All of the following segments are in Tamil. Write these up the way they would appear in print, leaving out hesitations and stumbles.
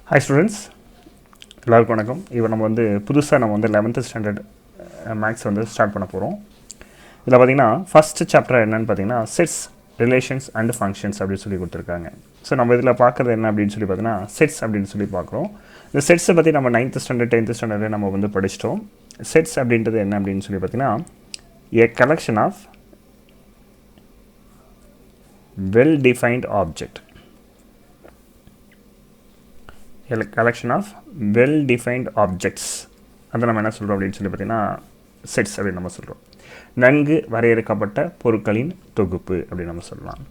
Hi students, எல்லாருக்கும் வணக்கம். இப்போ நம்ம புதுசாக 11th ஸ்டாண்டர்ட் மேக்ஸ் ஸ்டார்ட் பண்ண போகிறோம். இதில் பார்த்தீங்கன்னா ஃபர்ஸ்ட் சாப்டர் என்னன்னு பார்த்தீங்கன்னா செட்ஸ் ரிலேஷன்ஸ் அண்ட் ஃபங்க்ஷன்ஸ் அப்படின்னு சொல்லி கொடுத்துருக்காங்க. ஸோ நம்ம இதில் பார்க்குறது என்ன அப்படின்னு சொல்லி பார்த்தீங்கன்னா செட்ஸ் அப்படின்னு சொல்லி பார்க்குறோம். இந்த செட்ஸை பற்றி நம்ம 9th ஸ்டாண்டர்ட் 10th ஸ்டாண்டர்டில் நம்ம படிச்சிட்டோம். செட்ஸ் அப்படின்றது என்ன அப்படின்னு சொல்லி பார்த்தீங்கன்னா a collection of well defined object. A collection of well defined objects. அதை நம்ம என்ன சொல்கிறோம் அப்படின்னு சொல்லி பார்த்தீங்கன்னா செட்ஸ் அப்படின்னு நம்ம சொல்கிறோம். நன்கு வரையறுக்கப்பட்ட பொருட்களின் தொகுப்பு அப்படின்னு நம்ம சொல்லலாம்.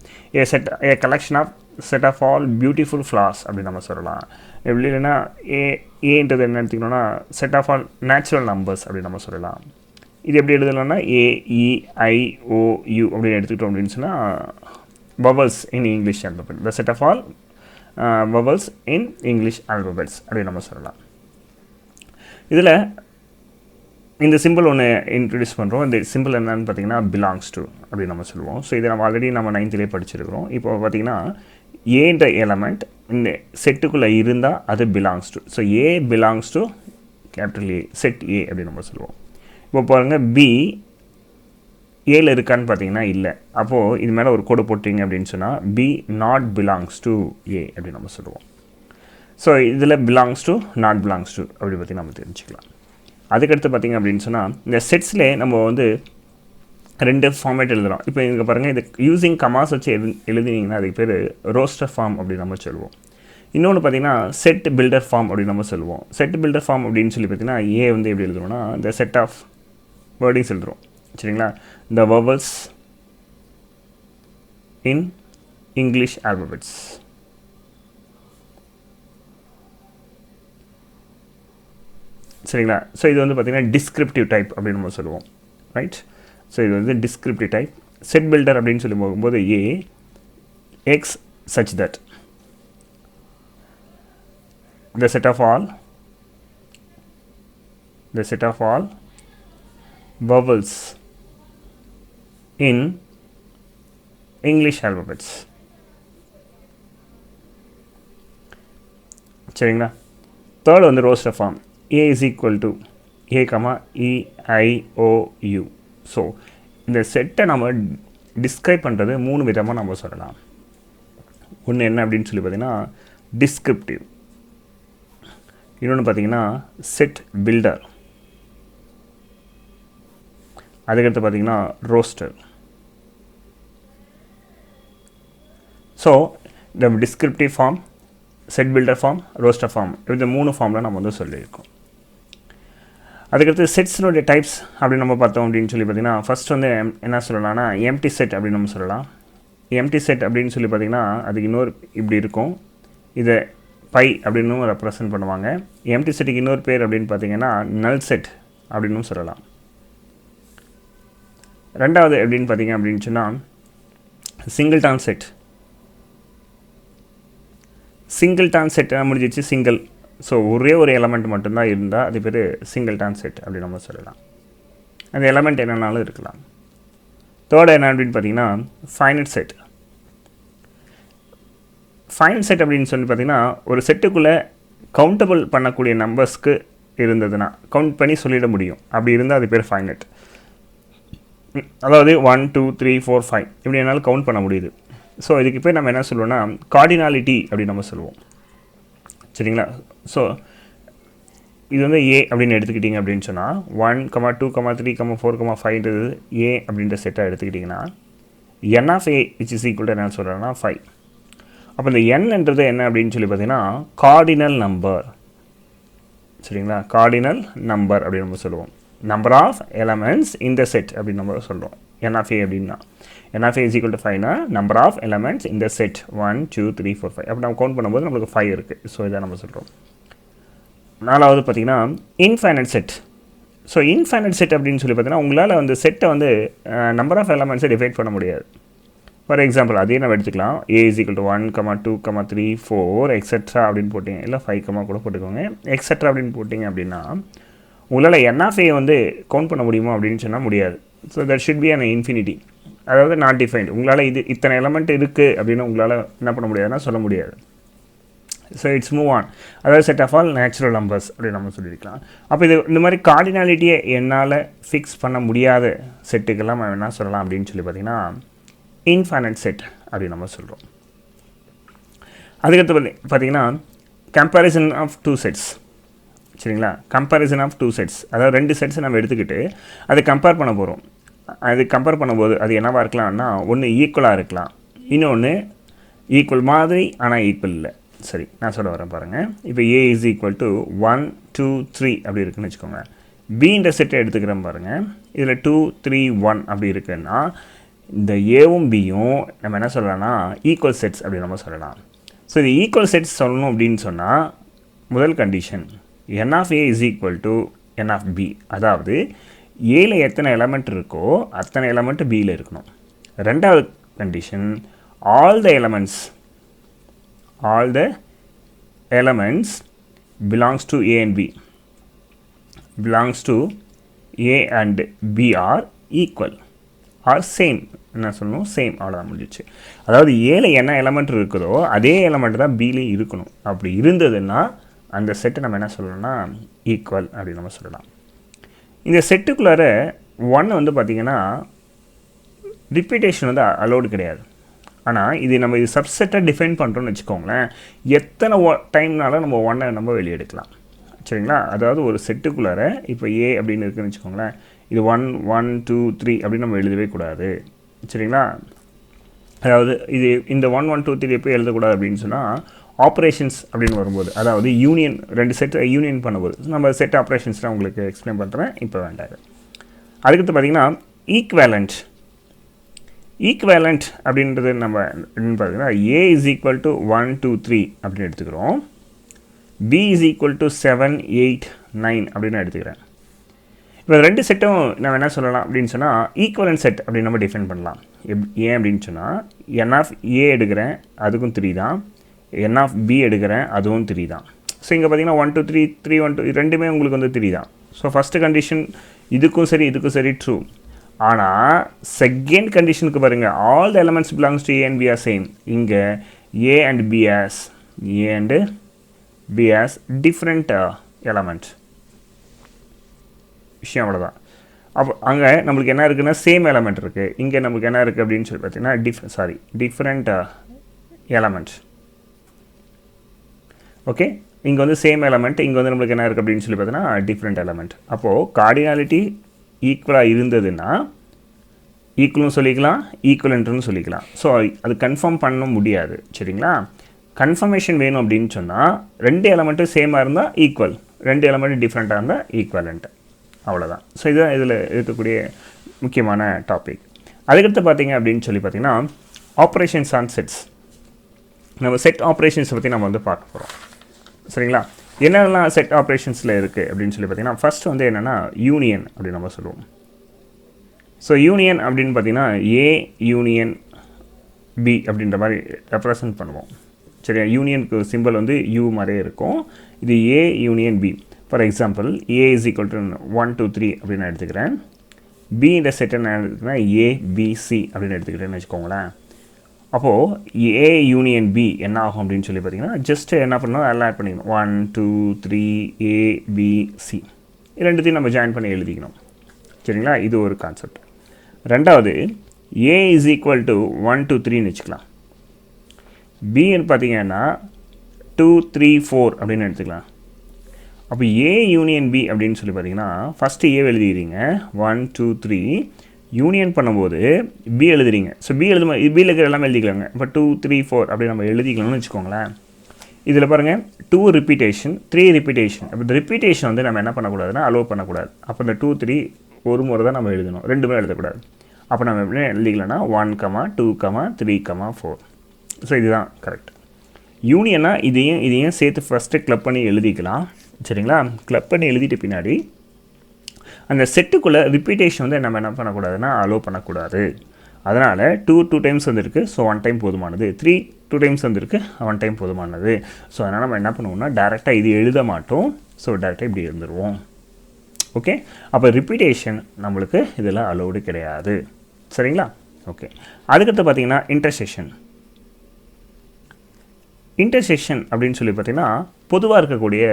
A collection of set of all beautiful flowers அப்படின்னு நம்ம சொல்லலாம். எப்படி இல்லைன்னா ஏன்றது என்ன எடுத்துக்கணும்னா set of all natural numbers அப்படின்னு நம்ம சொல்லலாம். இது எப்படி எழுதலாம்னா AEIOU அப்படின்னு எடுத்துக்கிட்டோம் அப்படின்னு சொன்னால் vowels in English alphabet. The set of all vowels in English alphabets அப்படின்னு நம்ம சொல்லலாம். இதில் இந்த சிம்பிள் ஒன்று இன்ட்ரடியூஸ் பண்ணுறோம். இந்த சிம்பிள் என்னன்னு பார்த்தீங்கன்னா பிலாங்ஸ் டு அப்படின்னு நம்ம சொல்லுவோம். ஸோ இதை நம்ம ஆல்ரெடி நம்ம 9th படிச்சிருக்கிறோம். இப்போ பார்த்தீங்கன்னா ஏன்ற எலமெண்ட் இந்த செட்டுக்குள்ளே இருந்தால் அது belongs to. So A belongs to capital A, set ஏ அப்படின்னு நம்ம சொல்லுவோம். இப்போ பாருங்கள் பி ஏல இருக்கான்னு பார்த்தீங்கன்னா இல்லை. அப்போது இது மேலே ஒரு கோடு போட்டிங்க அப்படின்னு சொன்னால் பி நாட் பிலாங்ஸ் டு ஏ அப்படின்னு நம்ம சொல்லுவோம். ஸோ இதில் belongs to not belongs to அப்படி பற்றி நம்ம தெரிஞ்சுக்கலாம். அதுக்கடுத்து பார்த்திங்க அப்படின்னு சொன்னால் இந்த செட்ஸ்லேயே நம்ம ரெண்டு ஃபார்மேட் எழுதுகிறோம். இப்போ இங்கே பாருங்கள், இது யூஸிங் கமாஸ் வச்சு எழுதினீங்கன்னா அதுக்கு பேர் ரோஸ்டர் ஃபார்ம் அப்படின்னு நம்ம சொல்லுவோம். இன்னொன்று பார்த்திங்கன்னா செட் பில்டர் ஃபார்ம் அப்படின்னு நம்ம சொல்லுவோம். செட் பில்டர் ஃபார்ம் அப்படின்னு சொல்லி பார்த்திங்கன்னா ஏ எப்படி எழுதுறோம்னா இந்த செட் ஆஃப் வேர்டிங்ஸ் எழுதுகிறோம். சரிங்களா? the vowels in English alphabets. சரிங்களா? ஸோ இது பார்த்தீங்கன்னா டிஸ்கிரிப்டிவ் டைப் அப்படின்னு நம்ம சொல்லுவோம். ரைட்? ஸோ இது டிஸ்கிரிப்டிவ் டைப். செட் பில்டர் அப்படின்னு சொல்லி போகும்போது A X such that the set of all vowels in English alphabets. சரிங்களா? Third roster form A is equal to A, EIOU. So இந்த செட்டை நம்ம டிஸ்கிரைப் பண்ணுறது 3 விதமாக நம்ம சொல்லலாம். ஒன்று என்ன அப்படின்னு சொல்லி பார்த்தீங்கன்னா டிஸ்கிரிப்டிவ், இன்னொன்று பார்த்தீங்கன்னா செட் பில்டர், அதுக்கடுத்து பார்த்தீங்கன்னா ரோஸ்டர். ஸோ இந்த descriptive form, set builder form, roster form, இந்த 3 ஃபார்மில் நம்ம சொல்லியிருக்கோம். அதுக்கடுத்து செட்ஸினுடைய டைப்ஸ் அப்படின்னு நம்ம பார்த்தோம் அப்படின்னு சொல்லி பார்த்தீங்கன்னா ஃபஸ்ட் என்ன சொல்லலாம்னா எம்டி செட் அப்படின்னு நம்ம சொல்லலாம். எம்டி செட் அப்படின்னு சொல்லி பார்த்திங்கன்னா அதுக்கு இன்னொரு இப்படி இருக்கும், இதை பை அப்படின்னு ரெப்ரசன்ட் பண்ணுவாங்க. எம்டி செட்டுக்கு இன்னொரு பேர் அப்படின்னு பார்த்தீங்கன்னா நல் செட் அப்படின்னு சொல்லலாம். ரெண்டாவது எப்படின்னு பார்த்தீங்க அப்படின்னு சொன்னால் சிங்கிள்டான் செட். சிங்கிள்டான் செட் முடிஞ்சிச்சு சிங்கிள். ஸோ ஒரே ஒரு எலமெண்ட் மட்டும்தான் இருந்தால் அது பேர் சிங்கிள்டான் செட் அப்படின்னு நம்ம சொல்லலாம். அந்த எலமெண்ட் என்னன்னாலும் இருக்கலாம். தேர்ட் என்ன அப்படின்னு பார்த்தீங்கன்னா ஃபைனட் செட். ஃபைனட் செட் அப்படின்னு சொல்லி பார்த்தீங்கன்னா ஒரு செட்டுக்குள்ளே கவுண்டபிள் பண்ணக்கூடிய நம்பர்ஸ்க்கு இருந்ததுன்னா கவுண்ட் பண்ணி சொல்லிட முடியும். அப்படி இருந்தால் அது பேர் ஃபைனட். அதாவது 1 2 3 4 5 இப்படி என்னால் கவுண்ட் பண்ண முடியுது. ஸோ இதுக்கு பேர் நம்ம என்ன சொல்லுவோம்னா கார்டினாலிட்டி அப்படின்னு நம்ம சொல்லுவோம். சரிங்களா? ஸோ இது ஏ அப்படின்னு எடுத்துக்கிட்டிங்க அப்படின்னு சொன்னால் 1, 2, 3, 4, 5ன்றது ஏ அப்படின்ற செட்டாக எடுத்துக்கிட்டிங்கன்னா n of a which is equal to என்ன சொல்கிறேன்னா 5. அப்போ இந்த nன்றது என்ன அப்படின்னு சொல்லி பார்த்தீங்கன்னா கார்டினல் நம்பர். சரிங்களா? கார்டினல் நம்பர் அப்படின்னு நம்ம சொல்லுவோம். நம்பர் ஆஃப் எலமெண்ட்ஸ் இந்த செட் அப்படின்னு நம்ம சொல்கிறோம். n of a அப்படின்னா n of a is equal to 5னா நம்பர் ஆஃப் எலமெண்ட்ஸ் இந்த செட் 1 2 3 4 5 அப்படி நம்ம கவுண்ட் பண்ணும்போது நம்மளுக்கு 5 இருக்குது. ஸோ இதை நம்ம சொல்கிறோம். நாலாவது பார்த்திங்கன்னா infinite set. So infinite set அப்படின்னு சொல்லி பார்த்தீங்கன்னா உங்களால் செட்டை நம்பர் ஆஃப் எலமெண்ட்ஸை டிவைட் பண்ண முடியாது. ஃபார் எக்ஸாம்பிள் அதே நம்ம எடுத்துக்கலாம். A is equal to 1, 2, 3, 4 etcetera அப்படின்னு போட்டிங்க, இல்லை 5 கூட போட்டுக்கோங்க, எக்ஸெட்ரா அப்படின்னு போட்டிங்க அப்படின்னா உங்களால் n of a கவுண்ட் பண்ண முடியுமா அப்படின்னு சொன்னால் முடியாது. So that should be an infinity. அதாவது நாட் டிஃபைன்டு. உங்களால் இத்தனை எலமெண்ட் இருக்குது அப்படின்னு உங்களால் என்ன பண்ண முடியாதுன்னா சொல்ல முடியாது. ஸோ இட்ஸ் மூவ் ஆன், அதாவது set of all natural numbers அப்படின்னு நம்ம சொல்லியிருக்கலாம். அப்போ இது இந்த மாதிரி கார்டினாலிட்டியை என்னால் ஃபிக்ஸ் பண்ண முடியாத செட்டுக்கெல்லாம் நம்ம என்ன சொல்லலாம் அப்படின்னு சொல்லி பார்த்தீங்கன்னா இன்ஃபைனைட் செட் அப்படின்னு நம்ம சொல்கிறோம். அதுக்கடுத்து பார்த்தீங்கன்னா கம்பேரிசன் ஆஃப் டூ செட்ஸ். சரிங்களா, கம்பேரிசன் ஆஃப் டூ செட்ஸ், அதாவது ரெண்டு செட்ஸை நம்ம எடுத்துக்கிட்டு அதை கம்பேர் பண்ண போகிறோம். அது கம்பேர் பண்ணும்போது அது என்னவாக இருக்கலாம்னா, ஒன்று ஈக்குவலாக இருக்கலாம், இன்னொன்று ஈக்குவல் மாதிரி ஆனால் ஈக்குவல் இல்லை. சரி, நான் சொல்ல வரேன் பாருங்கள். இப்போ A இஸ் ஈக்குவல் டு 1 2 3 அப்படி இருக்குன்னு வச்சுக்கோங்க. Bன்ற செட்டை எடுத்துக்கிறேன் பாருங்கள். இதில் 2 3 1 அப்படி இருக்குன்னா இந்த ஏவும் பியும் நம்ம என்ன சொல்லலாம்னா ஈக்குவல் செட்ஸ் அப்படி நம்ம சொல்லலாம். ஸோ இது ஈக்குவல் செட்ஸ் சொல்லணும் அப்படின்னு சொன்னால் முதல் condition n of A is equal to n of B, அதாவது ஏல எத்தனை எலமெண்ட் இருக்கோ அத்தனை எலமெண்ட் பியில் இருக்கணும். ரெண்டாவது condition all the elements belongs to A and B are equal or same. என்ன சொல்லணும், சேம், அவ்வளோதான் முடிஞ்சிச்சு. அதாவது ஏல என்ன எலமெண்ட் இருக்குதோ அதே எலமெண்ட் தான் பிலையும் இருக்கணும். அப்படி இருந்ததுன்னா அந்த செட்டை நம்ம என்ன சொல்லணும்னா ஈக்குவல் அப்படின்னு நம்ம சொல்லலாம். இந்த செட்டுக்குள்ளார ஒன்று வந்து பார்த்திங்கன்னா ரிப்பீட்டேஷன் வந்து அலோடு கிடையாது. ஆனால் இது நம்ம இது சப்செட்டாக டிஃபைன் பண்ணுறோன்னு வச்சுக்கோங்களேன், எத்தனை டைம்னாலும் நம்ம ஒன்றை நம்ம வெளியே எடுக்கலாம். சரிங்களா, அதாவது ஒரு செட்டுக்குள்ளார இப்போ A அப்படின்னு இருக்குன்னு வச்சுக்கோங்களேன், இது 1 1 2 3 அப்படின்னு நம்ம எழுதவே கூடாது. சரிங்களா, அதாவது இது இந்த 1 1 2 3 எப்போ எழுதக்கூடாது அப்படின்னு சொன்னால் ஆப்ரேஷன்ஸ் அப்படின்னு வரும்போது, அதாவது யூனியன், ரெண்டு செட்டை யூனியன் பண்ணும்போது நம்ம செட் ஆப்ரேஷன்ஸ்லாம் உங்களுக்கு எக்ஸ்பிளைன் பண்ணுறேன், இப்போ வேண்டாம். அதுக்கடுத்து பார்த்திங்கன்னா ஈக்குவேலண்ட் அப்படின்றது நம்ம என்னென்னு பார்த்தீங்கன்னா A இஸ் ஈக்குவல் டு 1 2 3 அப்படின்னு எடுத்துக்கிறோம். B இஸ் ஈக்குவல் டு 7 8 9 அப்படின்னு எடுத்துக்கிறேன். இப்போ ரெண்டு செட்டும் நம்ம என்ன சொல்லலாம் அப்படின்னு சொன்னால் ஈக்குவலன்ட் செட் அப்படின்னு நம்ம டிஃபைன் பண்ணலாம். ஏன் அப்படின்னு சொன்னால் n ஆஃப் A எடுக்கிறேன், அதுக்கும் 3 தான். n ஆஃப் B எடுக்கிறேன், அதுவும் 3 தான். ஸோ இங்கே பார்த்தீங்கன்னா 1 2 3 3 1 2 ரெண்டுமே உங்களுக்கு வந்து 3 தான். ஸோ ஃபஸ்ட்டு கண்டிஷன் இதுக்கும் சரி ட்ரூ. ஆனால் செகண்ட் கண்டிஷனுக்கு பாருங்கள், all the elements belongs to A and B are same. இங்கே A and B has different element. விஷயம் அவ்வளோதான். அப்போ அங்கே நம்மளுக்கு என்ன இருக்குன்னா சேம் எலமெண்ட் இருக்குது, இங்கே நம்மளுக்கு என்ன இருக்குது அப்படின்னு சொல்லி பார்த்தீங்கன்னா டிஃப்ரெண்ட் எலமெண்ட். ஓகே, இங்கே வந்து சேம் எலமெண்ட், இங்கே வந்து நம்மளுக்கு என்ன இருக்குது அப்படின்னு சொல்லி பார்த்தீங்கன்னா டிஃப்ரெண்ட் எலமெண்ட். அப்போது கார்டினாலிட்டி ஈக்குவலாக இருந்ததுன்னா ஈக்குவலும் சொல்லிக்கலாம், ஈக்குவலன்ட்னு சொல்லிக்கலாம். ஸோ அது கன்ஃபார்ம் பண்ண முடியாது. சரிங்களா, கன்ஃபர்மேஷன் வேணும் அப்படின்னு சொன்னால் ரெண்டு எலமெண்ட்டும் சேமாக இருந்தால் ஈக்குவல், ரெண்டு எலமெண்ட்டும் டிஃப்ரெண்ட்டாக இருந்தால் ஈக்குவலண்ட், அவ்வளோதான். ஸோ இதுதான் இதில் இருக்கக்கூடிய முக்கியமான டாபிக். அதுக்கடுத்து பார்த்தீங்க அப்படின்னு சொல்லி பார்த்தீங்கன்னா ஆப்ரேஷன்ஸ் ஆன் செட்ஸ். நம்ம செட் ஆப்ரேஷன்ஸை பற்றி நம்ம வந்து பார்க்க போகிறோம். சரிங்களா, என்னென்னலாம் செட் ஆப்ரேஷன்ஸில் இருக்குது அப்படின்னு சொல்லி பார்த்தீங்கன்னா ஃபஸ்ட்டு வந்து என்னென்னா யூனியன் அப்படின்னு நம்ம சொல்லுவோம். ஸோ யூனியன் அப்படின்னு பார்த்தீங்கன்னா A யூனியன் B அப்படின்ற மாதிரி ரெப்ரசன்ட் பண்ணுவோம். சரியா, யூனியனுக்கு சிம்பிள் வந்து U மாதிரியே இருக்கும். இது A union B. For example A is equal to 1 2 3 அப்படின்னு நான் எடுத்துக்கிறேன். B இந்த செட்டை நான் எடுத்துக்கிறேன் A B C அப்படின்னு எடுத்துக்கிறேன்னு வச்சுக்கோங்களேன். அப்போது A யூனியன் B என்ன ஆகும் அப்படின்னு சொல்லி பார்த்தீங்கன்னா ஜஸ்ட்டு என்ன பண்ணணும், எல்லாம் ஆட் பண்ணிக்கணும். 1 2 3 A B C ரெண்டுத்தையும் நம்ம ஜாயின் பண்ணி எழுதிக்கணும். சரிங்களா, இது ஒரு கான்செப்ட். ரெண்டாவது A இஸ் ஈக்குவல் டு 1 2 3ன்னு வச்சுக்கலாம். Bன்னு பார்த்தீங்கன்னா 2 3 4 அப்படின்னு எடுத்துக்கலாம். அப்போ A யூனியன் B அப்படின்னு சொல்லி பார்த்தீங்கன்னா ஃபஸ்ட்டு A எழுதிக்கிறீங்க 1 2 3, யூனியன் பண்ணும்போது B எழுதுறீங்க. ஸோ B Bயில் இருக்கிற எல்லாமே எழுதிக்கலாங்க. இப்போ 2 3 4 அப்படி நம்ம எழுதிக்கலாம்னு வச்சுக்கோங்களேன். இதில் பாருங்கள் 2 ரிப்பீட்டேஷன் 3 ரிப்பீட்டேஷன். அப்போ இந்த ரிப்பீட்டேஷன் வந்து நம்ம என்ன பண்ணக்கூடாதுன்னா அலோவ் பண்ணக்கூடாது. அப்போ இந்த 2 3 ஒரு முறை தான் நம்ம எழுதணும், ரெண்டுமே எழுதக்கூடாது. அப்போ நம்ம எப்படி எழுதிக்கலாம்னா 1 2 3 4. ஸோ இதுதான் கரெக்ட். யூனியனா இதையும் சேர்த்து ஃபஸ்ட்டு கிளப் பண்ணி எழுதிக்கலாம். சரிங்களா, கிளப் பண்ணி எழுதிட்டு பின்னாடி அந்த செட்டுக்குள்ளே ரிப்பீட்டேஷன் வந்து நம்ம என்ன பண்ணக்கூடாதுன்னா அலோவ் பண்ணக்கூடாது. அதனால் 2 டைம்ஸ் வந்துருக்கு, ஸோ 1 டைம் போதுமானது. 3 2 டைம்ஸ் வந்துருக்கு, 1 டைம் போதுமானது. ஸோ அதனால் நம்ம என்ன பண்ணுவோம்னா டேரெக்டாக இது எழுத மாட்டோம். ஸோ டேரெக்டாக இப்படி எழுந்துருவோம். ஓகே, அப்போ ரிப்பீட்டேஷன் நம்மளுக்கு இதில் அலோடு கிடையாது. சரிங்களா, ஓகே. அதுக்கடுத்து பார்த்தீங்கன்னா இன்டர்செக்ஷன். இன்டர்செக்ஷன் அப்படின்னு சொல்லி பார்த்தீங்கன்னா பொதுவாக இருக்கக்கூடிய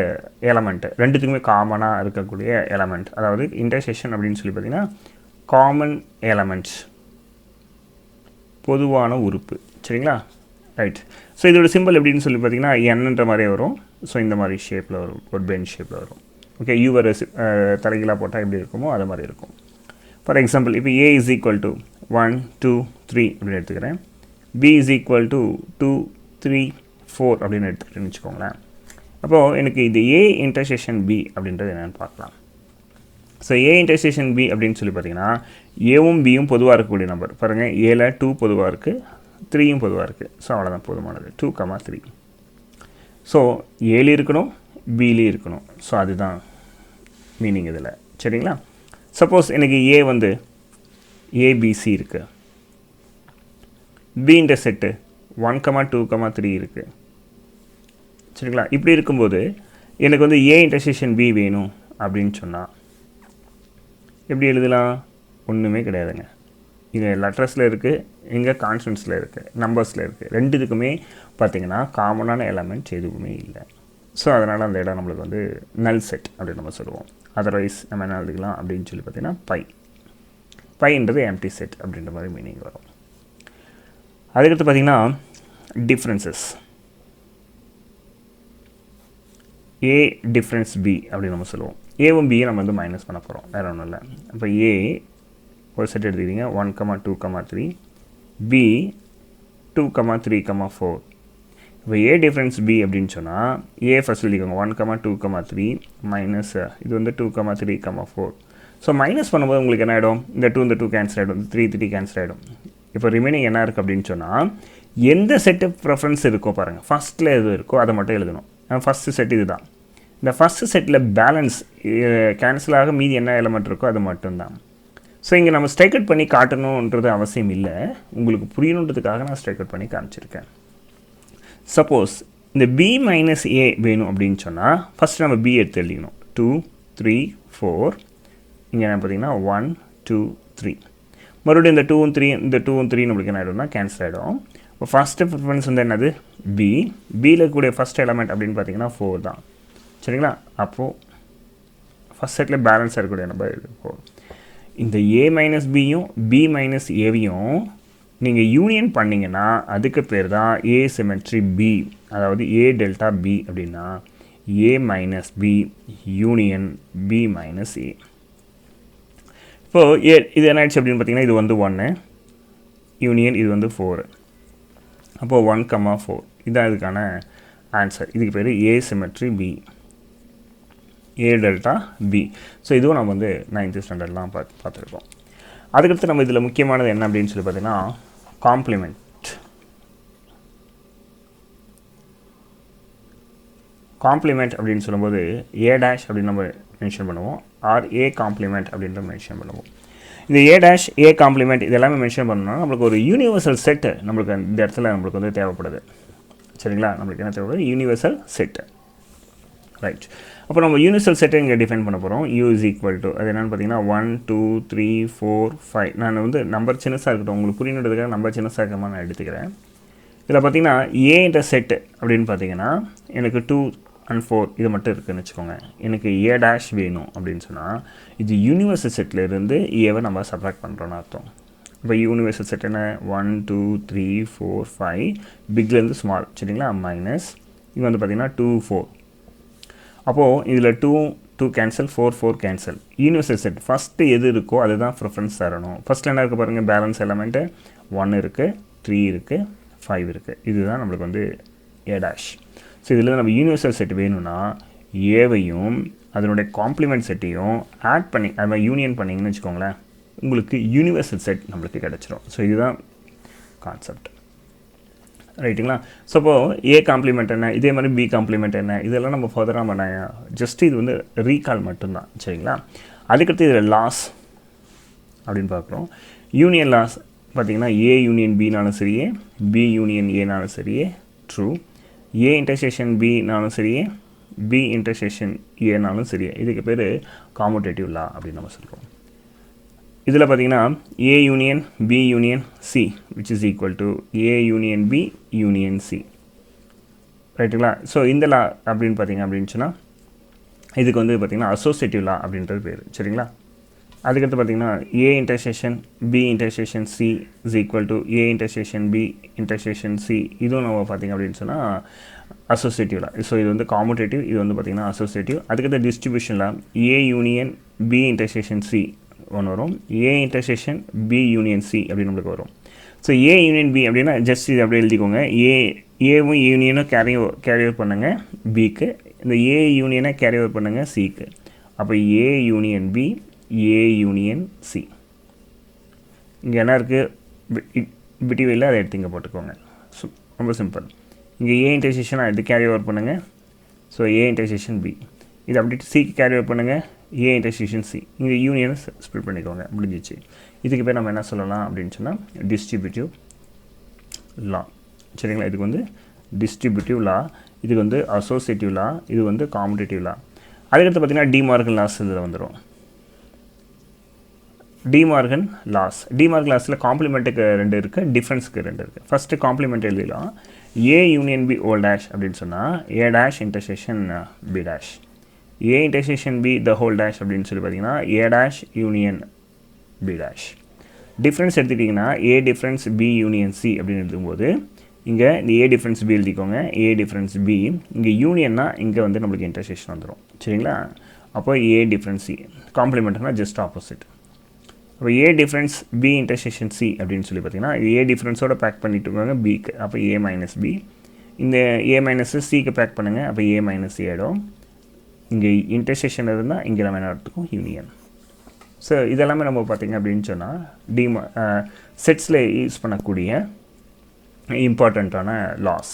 எலமெண்ட், ரெண்டுத்துக்குமே காமனாக இருக்கக்கூடிய எலமெண்ட். அதாவது இன்டர்செக்ஷன் அப்படின்னு சொல்லி பார்த்தீங்கன்னா காமன் எலமெண்ட்ஸ், பொதுவான உறுப்பு. சரிங்களா? ரைட். ஸோ இதோட சிம்பிள் எப்படின்னு சொல்லி பார்த்தீங்கன்னா என்ன்ற மாதிரியே வரும். ஸோ இந்த மாதிரி ஷேப்பில் வரும், ஒரு பென் ஷேப்பில் வரும். ஓகே, யூவர் தலைகீழாக போட்டால் எப்படி இருக்குமோ அது மாதிரி இருக்கும். ஃபார் எக்ஸாம்பிள் இப்போ ஏ இஸ் ஈக்குவல் டு 1 2 3 அப்படின்னு எடுத்துக்கிறேன். பி இஸ் ஈக்குவல் டு 2 3 4 அப்படின்னு எடுத்துக்கிட்டேன்னு வச்சுக்கோங்களேன். அப்போது எனக்கு இது ஏ இன்டர்செக்ஷன் பி அப்படின்றது என்னென்னு பார்க்கலாம். ஸோ ஏ இன்டர்செக்ஷன் பி அப்படின்னு சொல்லி பார்த்தீங்கன்னா ஏவும் பியும் பொதுவாக இருக்கக்கூடிய நம்பர். பாருங்கள், ஏல 2 பொதுவாக இருக்குது, 3யும் பொதுவாக இருக்குது. ஸோ அவ்வளோதான் போதுமானது. 2, 3. ஸோ ஏலி இருக்கணும், பிலி இருக்கணும். ஸோ அதுதான் மீனிங் இதில். சரிங்களா? சப்போஸ் எனக்கு ஏ வந்து ஏபிசி இருக்குது, பின்ற செட்டு 1, 2, 3 இருக்குது. சரிங்களா? இப்படி இருக்கும்போது எனக்கு வந்து ஏ இன்டர்செக்ஷன் பி வேணும் அப்படின்னு சொன்னால் எப்படி எழுதலாம்? ஒன்றுமே கிடையாதுங்க. இது லெட்டர்ஸில் இருக்குது, இங்கே கான்ஸ்டன்ட்ஸில் இருக்குது, நம்பர்ஸில் இருக்குது. ரெண்டுத்துக்குமே பார்த்திங்கன்னா காமனான எலமெண்ட்ஸ் எதுவுமே இல்லை. ஸோ அதனால் அந்த இடம் நம்மளுக்கு வந்து நல் செட் அப்படின்னு நம்ம சொல்லுவோம். அதர்வைஸ் நம்ம என்ன எழுதிக்கலாம் அப்படின்னு சொல்லி பார்த்திங்கன்னா பைன்றது எம்டி செட் அப்படின்ற மாதிரி மீனிங் வரும். அதுக்கடுத்து பார்த்திங்கன்னா டிஃப்ரென்சஸ். ஏ டிஃப்ரென்ஸ் பி அப்படின்னு நம்ம சொல்லுவோம். ஏவும் பியை நம்ம வந்து மைனஸ் பண்ண போகிறோம், வேறு ஒன்றும் இல்லை. இப்போ ஏ ஒரு செட் எடுத்துக்கிட்டீங்க 1, 2, 3, பி 2, 3, 4. இப்போ ஏ டிஃப்ரென்ஸ் பி அப்படின்னு சொன்னால் ஏ ஃபஸ்ட் எழுதிக்கோங்க 1, 2, 3 மைனஸ் இது வந்து 2, 3, 4. ஸோ மைனஸ் பண்ணும்போது உங்களுக்கு என்ன ஆகிடும்? இந்த 2 கேன்சல் ஆகிடும், 3 கேன்சல் ஆகிடும். இப்போ ரிமைனிங் என்ன இருக்குது அப்படின்னு சொன்னால் எந்த செட்டு ப்ரெஃபரன்ஸ் இருக்கோ பாருங்கள், ஃபஸ்ட்டில் எது இருக்கோ அதை மட்டும் எழுதணும். ஃபஸ்ட்டு செட் இது தான். இந்த ஃபஸ்ட்டு செட்டில் பேலன்ஸ் கேன்சல் ஆக மீதி என்ன எலமெண்ட் இருக்கோ அது மட்டும்தான். ஸோ இங்கே நம்ம ஸ்ட்ரைக் அவுட் பண்ணி காட்டணுன்றது அவசியம் இல்லை, உங்களுக்கு புரியணுன்றதுக்காக நான் ஸ்ட்ரைக் அவுட் பண்ணி காமிச்சிருக்கேன். சப்போஸ் இந்த பி மைனஸ் ஏ வேணும் அப்படின்னு சொன்னால் ஃபஸ்ட்டு நம்ம பி எடுத்து எழுதிக்கணும். 2 3 4. இங்கே என்ன பார்த்தீங்கன்னா 1 2 3. மறுபடியும் இந்த 2 3 இந்த 2 3 நம்மளுக்கு என்ன ஆகிடும்னா கேன்சல் ஆகிடும். இப்போ ஃபஸ்ட்டு ப்ரிஃபரன்ஸ் வந்து என்னது? பியில் இருக்கக்கூடிய ஃபஸ்ட் எலமெண்ட் அப்படின்னு பார்த்தீங்கன்னா 4 தான். சரிங்களா? அப்போது ஃபஸ்ட் செட்டில் பேலன்ஸாக இருக்கக்கூடிய நம்பர் இது 4. இந்த ஏ மைனஸ் பியும் பி மைனஸ் ஏவையும் நீங்கள் யூனியன் பண்ணிங்கன்னா அதுக்கு பேர் தான் ஏ சிமெட்ரி பி. அதாவது ஏ டெல்டா பி அப்படின்னா A minus B union B minus A. இப்போது இது என்ன ஆயிடுச்சு அப்படின்னு பார்த்தீங்கன்னா இது வந்து 1 யூனியன் இது வந்து 4. அப்போது 1, 4 இதுதான் இதுக்கான ஆன்சர். இதுக்கு பேர் A symmetry B, A delta B. So இதுவும் நம்ம வந்து 9th ஸ்டாண்டர்ட்லாம் பார்த்துருக்கோம். அதுக்கடுத்து நம்ம இதில் முக்கியமானது என்ன அப்படின்னு சொல்லி பார்த்தீங்கன்னா காம்ப்ளிமெண்ட். காம்ப்ளிமெண்ட் அப்படின்னு சொல்லும்போது ஏ டேஷ் அப்படின்னு நம்ம மென்ஷன் பண்ணுவோம், ஆர் ஏ காம்ப்ளிமெண்ட் அப்படின்ற மென்ஷன் பண்ணுவோம். இந்த ஏ டேஷ் ஏ காம்ப்ளிமெண்ட் இது எல்லாமே மென்ஷன் பண்ணோம்னா நம்மளுக்கு ஒரு யூனிவர்சல் செட்டு நம்மளுக்கு இந்த இடத்துல நம்மளுக்கு வந்து தேவைப்படுது. சரிங்களா? நம்மளுக்கு என்ன தேவைப்படுது? Universal set. ரைட். அப்போ நம்ம யூனிவர்சல் செட்டை இங்கே டிஃபைன் பண்ண போகிறோம். யூ இஸ் ஈக்குவல் டு அது என்னென்னு பார்த்தீங்கன்னா 1 2 3 4 5. நான் வந்து நம்பர் சின்னஸாக இருக்கட்டும், உங்களுக்கு புரியணுன்றதுக்காக நம்பர் சின்னஸாக இருக்கமா நான் எடுத்துக்கிறேன். இதில் பார்த்தீங்கன்னா ஏன்ற செட்டு அப்படின்னு பார்த்தீங்கன்னா எனக்கு 2 and 4 இது மட்டும் இருக்குதுன்னு வச்சுக்கோங்க. எனக்கு ஏ டேஷ் வேணும் அப்படின்னு சொன்னால் இது யூனிவர்சல் செட்டிலேருந்து ஏவை நம்ம சப்ராக்ட் பண்ணுறோன்னு அர்த்தம். இப்போ யூனிவர்சல் செட் என்ன? 1 2 3 4 5 பிக்லேருந்து ஸ்மால். சரிங்களா? மைனஸ் இது வந்து பார்த்திங்கன்னா 2 4. அப்போது இதில் 2 cancel, 4 cancel. Universal set first எது இருக்கோ அதுதான் ப்ரிஃபரன்ஸ் தரணும். ஃபஸ்ட்டில் என்ன இருக்குது பாருங்கள், பேலன்ஸ் எலமெண்ட்டு 1 இருக்குது, 3 இருக்குது, 5 இருக்குது. இதுதான் நம்மளுக்கு வந்து ஏ டேஷ். ஸோ இதில் நம்ம யூனிவர்சல் செட் வேணும்னா ஏவையும் அதனுடைய காம்ப்ளிமெண்ட் செட்டையும் ஆட் பண்ணி அது மாதிரி யூனியன் பண்ணிங்கன்னு வச்சுக்கோங்களேன், உங்களுக்கு யூனிவர்சல் செட் நம்மளுக்கு கிடச்சிரும். ஸோ இதுதான் கான்செப்ட். ரைட்டுங்களா? ஸோ இப்போது ஏ காம்ப்ளிமெண்ட் என்ன, இதே மாதிரி பி காம்ப்ளிமெண்ட் என்ன, இதெல்லாம் நம்ம ஃபர்தராக பண்ண ஜஸ்ட் இது வந்து ரீகால் மட்டும்தான். சரிங்களா? அதுக்கடுத்து இதில் லாஸ் அப்படின்னு பார்க்குறோம். யூனியன் லாஸ் பார்த்திங்கன்னா ஏ யூனியன் பினாலும் சரியே, பி யூனியன் ஏனாலும் சரியே ட்ரூ, ஏ இன்டர்செக்ஷன் பினாலும் சரியே, பி இன்டர்செக்ஷன் ஏனாலும் சரியே. இதுக்கு பேர் காமுடேட்டிவ் லா அப்படின்னு நம்ம சொல்கிறோம். இதில் பார்த்தீங்கன்னா A union B union C which is equal to A union B union C. ரைட்டுங்களா? ஸோ இந்த லா அப்படின்னு பார்த்தீங்க அப்படின்னு சொன்னால் இதுக்கு வந்து பார்த்திங்கன்னா அசோசியேட்டிவ் லா அப்படின்றது பேர். சரிங்களா? அதுக்கடுத்து பார்த்திங்கன்னா A intersection B intersection C is equal to A intersection B intersection C, இதுவும் நம்ம பார்த்திங்க அப்படின்னு சொன்னால் அசோசியேட்டிவ் லா. ஸோ இது வந்து காமுடேட்டிவ், இது வந்து பார்த்திங்கன்னா அசோசியேட்டிவ். அதுக்கடுத்து distribution law A union B intersection C ஒன்று வரும், A intersection B union C அப்படின்னு நம்மளுக்கு வரும். ஸோ ஏ யூனியன் பி அப்படின்னா ஜஸ்ட் இது அப்படியே எழுதிக்கோங்க. ஏவும் யூனியனும் கேரி ஓவர் பண்ணுங்கள் பிக்கு, இந்த ஏ யூனியனை கேரி ஓவர் பண்ணுங்கள் சிக்கு. அப்போ A union B A union C. இங்கே என்ன இருக்குது பிடிவியில் அதை எடுத்து இங்கே போட்டுக்கோங்க. ஸோ ரொம்ப சிம்பிள். இங்கே ஏ இன்டர்செக்ஷனாக எடுத்து கேரி ஓவர் பண்ணுங்கள். ஸோ ஏ இன்டர்செக்ஷன் பி, இது அப்படியே சிக்கு கேரி ஓவர் பண்ணுங்கள் ஏ இன்டர்செக்ஷன் சி. இங்கே யூனியனை ஸ்ப்ளிட் பண்ணிக்கோங்க, முடிஞ்சிச்சு. இதுக்கு பேர் நம்ம என்ன சொல்லலாம் அப்படின்னு சொன்னால் டிஸ்ட்ரிபியூட்டிவ் லா. சரிங்களா? இதுக்கு வந்து டிஸ்ட்ரிபியூட்டிவ் லா, இதுக்கு வந்து அசோசியேட்டிவ் லா, இது வந்து காமுடேட்டிவ் லா. அதுக்கடுத்து பார்த்திங்கன்னா டிமார்கன் லாஸ் இதில் வந்துடும். டிமார்கன் லாஸ், டிமார்கன் லாஸில் காம்ப்ளிமெண்ட்டுக்கு 2 இருக்குது, டிஃப்ரென்ஸுக்கு 2 இருக்குது. ஃபஸ்ட்டு காம்ப்ளிமெண்ட் எழுதிடலாம். A union B whole dash அப்படின்னு சொன்னால் A dash intersection B dash, A intersection B the whole dash அப்படின்னு சொல்லி பார்த்தீங்கன்னா A dash union B dash. Difference எடுத்துக்கிட்டிங்கன்னா A difference B union C அப்படின்னு எழுதும்போது இங்கே இந்த ஏ டிஃப்ரென்ஸ் பி எழுதிக்கோங்க, ஏ டிஃப்ரென்ஸ் பி, இங்கே யூனியன்னா இங்கே வந்து நம்மளுக்கு இன்டர்செக்ஷன் வந்துடும். சரிங்களா? அப்போ ஏ டிஃப்ரென்ஸ் சி, காம்ப்ளிமெண்ட்னா ஜஸ்ட் ஆப்போசிட். அப்போ A difference B intersection C அப்படின்னு சொல்லி பார்த்தீங்கன்னா ஏ டிஃப்ரென்ஸோட பேக் பண்ணிட்டு இருக்காங்க பிக்கு, அப்போ ஏ மைனஸ் பி. இந்த ஏ மைனஸ் சிக்கு பேக் பண்ணுங்கள், அப்போ ஏ மைனஸ் சி ஆகிடும். இங்கே இன்டர்செக்ஷன் இருந்தால் இங்கே நம்ம என்ன எடுத்துக்கும் யூனியன். ஸோ இதெல்லாமே நம்ம பார்த்திங்க அப்படின்னு சொன்னால் செட்ஸில் யூஸ் பண்ணக்கூடிய இம்பார்ட்டண்ட்டான லாஸ்.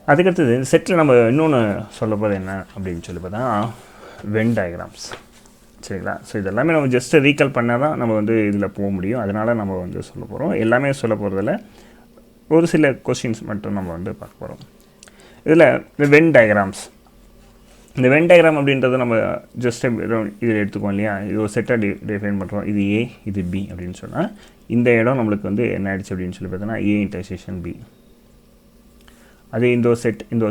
அதுக்கடுத்தது செட்டில் நம்ம இன்னொன்று சொல்ல போகிறது என்ன அப்படின்னு சொல்லி பார்த்தா வென் டயக்ராம்ஸ். சரிங்களா? ஸோ இதெல்லாமே நம்ம ஜஸ்ட்டு ரீகால் பண்ணால் தான் நம்ம வந்து இதில் போக முடியும். அதனால் நம்ம வந்து சொல்ல போகிறோம். எல்லாமே சொல்ல போகிறதில்ல, ஒரு சில கொஸ்டின்ஸ் மட்டும் நம்ம வந்து பார்க்க போகிறோம். இதில் இந்த வென் டயக்ராம்ஸ், இந்த வென் டயக்ராம் அப்படின்றத நம்ம ஜஸ்ட் இதில் எடுத்துக்கோம் இல்லையா? இது ஒரு செட்டாக டிஃபைன் பண்ணுறோம். இது ஏ இது பி அப்படின்னு சொன்னால் இந்த இடம் நம்மளுக்கு வந்து என்ன ஆயிடுச்சு அப்படின்னு சொல்லி பார்த்தோன்னா ஏ இன்டர்செக்ஷன் பி. அதே இந்த ஒரு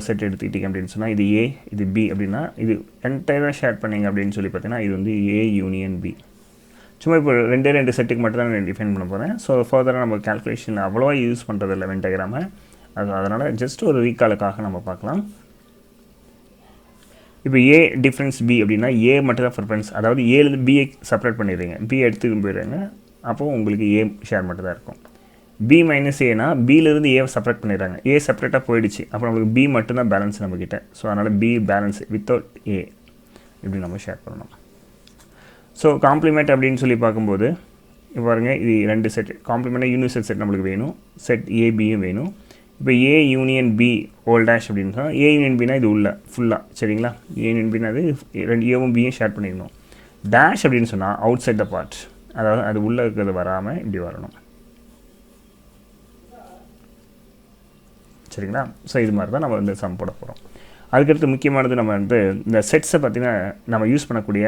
செட் எடுத்துக்கிட்டிங்க அப்படின்னு சொன்னால் இது ஏ இது பி அப்படின்னா இது என்டையராக ஷேர் பண்ணிங்க அப்படின்னு சொல்லி பார்த்தீங்கன்னா இது வந்து ஏ யூனியன் பி. சும்மா இப்போ 2 செட்டுக்கு மட்டும் தான் நான் டிஃபைன் பண்ண போகிறேன். ஸோ ஃபர்தராக நம்ம கேல்குலேஷன் அவ்வளோவா யூஸ் பண்ணுறதில்ல வென் டயக்ராமை. அதனால் ஜஸ்ட் ஒரு ரீகாலுக்காக நம்ம பார்க்கலாம். இப்போ ஏ டிஃப்ரென்ஸ் பி அப்படின்னா ஏ மட்டும் தான் ப்ரிஃபரன்ஸ், அதாவது ஏலேருந்து பிஏ செப்பரேட் பண்ணிடுறீங்க, பி எடுத்துக்கிட்டு போயிடுறாங்க, அப்போது உங்களுக்கு ஏ ஷேர் மட்டும் தான் இருக்கும். பி மைனஸ் ஏனா பியிலேருந்து ஏ செப்பரேட் பண்ணிடுறாங்க, ஏ செப்பரேட்டாக போயிடுச்சு, அப்போ நம்மளுக்கு பி மட்டும்தான் பேலன்ஸ் நம்மக்கிட்ட. ஸோ அதனால் பி பேலன்ஸ் வித்தவுட் ஏ இப்படி நம்ம ஷேர் பண்ணணும். ஸோ காம்ப்ளிமெண்ட் அப்படின்னு சொல்லி பார்க்கும்போது இப்போ பாருங்கள், இது 2 செட் காம்ப்ளிமெண்ட்டாக யூனிவர்சல் செட் நம்மளுக்கு வேணும், செட் ஏபியும் வேணும். இப்போ A union B whole dash அப்படின்னு சொன்னால் ஏ யூனியன் பினா இது உள்ள ஃபுல்லாக. சரிங்களா? ஏ யூனியன் பின்னா அது 2 ஏவும் பியும் ஷேர் பண்ணிக்கணும். டேஷ் அப்படின்னு சொன்னால் அவுட் சைட் த பார்ட், அதாவது அது உள்ளே இருக்கிறது வராமல் இப்படி வரணும். சரிங்களா? ஸோ இது மாதிரி தான் நம்ம வந்து சம் போட போகிறோம். அதுக்கடுத்து முக்கியமானது நம்ம வந்து இந்த செட்ஸை பார்த்திங்கன்னா நம்ம யூஸ் பண்ணக்கூடிய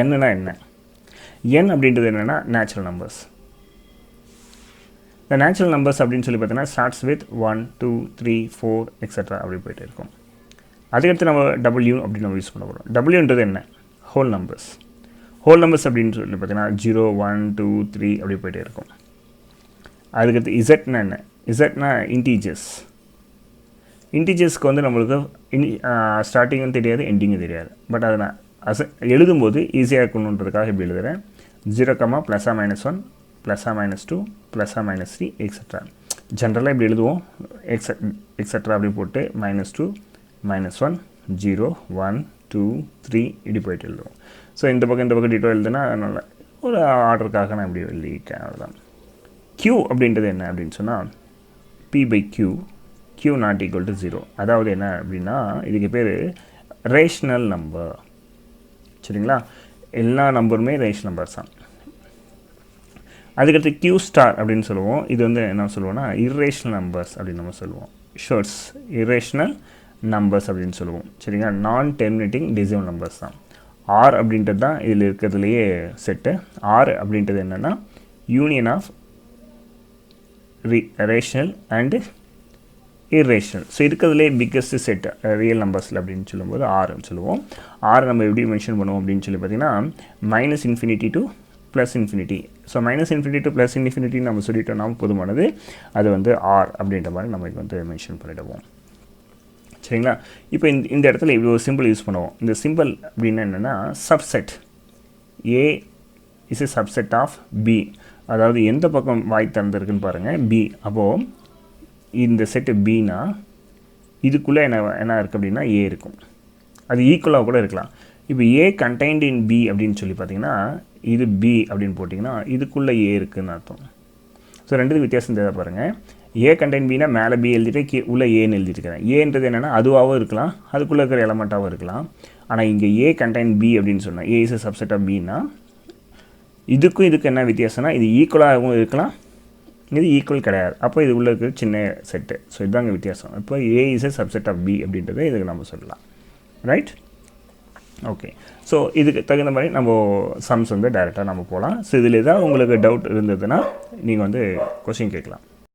என்னா என்ன, என் அப்படின்றது என்னென்னா நேச்சுரல் நம்பர்ஸ். இந்த நேச்சுரல் நம்பர்ஸ் அப்படின்னு சொல்லி பார்த்தீங்கன்னா ஸ்டார்ட்ஸ் வித் 1 2 3 4 எக்ஸட்ரா அப்படி போய்ட்டு இருக்கும். அதுக்கடுத்து நம்ம டபிள்யூ அப்படின்னு நம்ம யூஸ் பண்ண போகிறோம். டபிள்யூன்றது என்ன? Whole numbers. ஹோல் நம்பர்ஸ் அப்படின்னு சொல்லி பார்த்தீங்கன்னா 0 1 2 3 அப்படி போய்ட்டே இருக்கும். அதுக்கடுத்து இசட்னா என்ன? இசட்னா இன்டீஜர்ஸ். இன்டீஜர்ஸ்க்கு வந்து நம்மளுக்கு ஸ்டார்டிங்கும் தெரியாது எண்டிங்கும் தெரியாது. பட் அதை நான் எழுதும்போது ஈஸியாக இருக்கணுன்றதுக்காக இப்படி எழுதுகிறேன். 0, +(-1), +(-2), +(-3) எக்ஸட்ரா. ஜென்ரலாக இப்படி எழுதுவோம், எக்ஸட்ரா அப்படி போட்டு -2 -1 0 1 2 3 இப்படி போய்ட்டு எழுதுவோம். ஸோ இந்த பக்கம் டீட்டோ எழுதுனா அதனால் ஒரு ஆர்டருக்காக நான் இப்படி எழுதியிருக்கேன். அதுதான் q அப்படின்றது என்ன அப்படின்னு சொன்னால் p/q, q ≠ 0. அதாவது என்ன அப்படின்னா இதுக்கு பேர் ரேஷ்னல் நம்பர். சரிங்களா? எல்லா நம்பருமே ரேஷனல் நம்பர்ஸ் தான். அதுக்கடுத்து q ஸ்டார் அப்படின்னு சொல்லுவோம். இது வந்து என்ன சொல்லுவோம்னா இர்ரேஷ்னல் நம்பர்ஸ் அப்படின்னு நம்ம சொல்லுவோம். ஷோர்ட்ஸ் இர்ரேஷ்னல் நம்பர்ஸ் அப்படின்னு சொல்லுவோம். சரிங்களா? நான் டெர்மினேட்டிங் டெசிமல் நம்பர்ஸ் தான். ஆர் அப்படின்றது தான் இதில் இருக்கிறதுலையே செட்டு. ஆர் அப்படின்றது என்னென்னா union of rational and irrational. So இருக்கிறதுலே பிக்கஸ்ட் செட் ரியல் நம்பர்ஸில் அப்படின்னு சொல்லும்போது ஆறுன்னு சொல்லுவோம். ஆறு நம்ம எப்படி மென்ஷன் பண்ணுவோம் அப்படின்னு சொல்லி பார்த்தீங்கன்னா -∞ to +∞. ஸோ -∞ to +∞ நம்ம சொல்லிட்டோம்னா போதுமானது. அது வந்து ஆர் அப்படின்ற மாதிரி நம்ம வந்து மென்ஷன் பண்ணிடுவோம். சரிங்களா? இப்போ இந்த இடத்துல இப்படி ஒரு சிம்பிள் யூஸ் பண்ணுவோம். இந்த சிம்பிள் அப்படின்னா என்னென்னா subset. A is a subset of B. அதாவது எந்த பக்கம் வாய் திறந்துருக்குன்னு பாருங்கள், பி. அப்போது இந்த செட்டு பின்னா இதுக்குள்ளே என்ன இருக்குது அப்படின்னா ஏ இருக்கும். அது ஈக்குவலாக கூட இருக்கலாம். இப்போ ஏ கண்டெய்ன்ட் இன் பி அப்படின்னு சொல்லி பார்த்தீங்கன்னா இது பி அப்படின்னு போட்டிங்கன்னா இதுக்குள்ளே ஏ இருக்குதுன்னு அர்த்தம். ஸோ ரெண்டு வித்தியாசம் தெரியாத பாருங்கள். ஏ கண்டெய்ன் பின்னா மேலே பி எழுதிட்டு உள்ளே ஏன்னு எழுதிட்டுருக்கிறேன். ஏன்றது என்னென்னா அதுவாகவும் இருக்கலாம், அதுக்குள்ளே இருக்கிற எலமெண்ட்டாகவும் இருக்கலாம். ஆனால் இங்கே ஏ கண்டெய்ன் பி அப்படின்னு சொன்னால் ஏ இஸ் எ சப்செட் ஆஃப் பின்னா இதுக்கும் இதுக்கு என்ன வித்தியாசம்னா இது ஈக்குவலாகவும் இருக்கலாம், இது ஈக்குவல் கிடையாது. அப்போ இது உள்ள இருக்கிற சின்ன செட்டு. ஸோ இதுதாங்க வித்தியாசம். இப்போ A is a subset of B அப்படின்றத இதுக்கு நம்ம சொல்லலாம். ரைட்? ஓகே. ஸோ இதுக்கு தகுந்த மாதிரி நம்ம சம்ஸ் வந்து டைரெக்டாக நம்ம போகலாம். ஸோ இதில் ஏதாவது உங்களுக்கு டவுட் இருந்ததுன்னா நீங்கள் வந்து கொஸ்டின் கேட்கலாம்.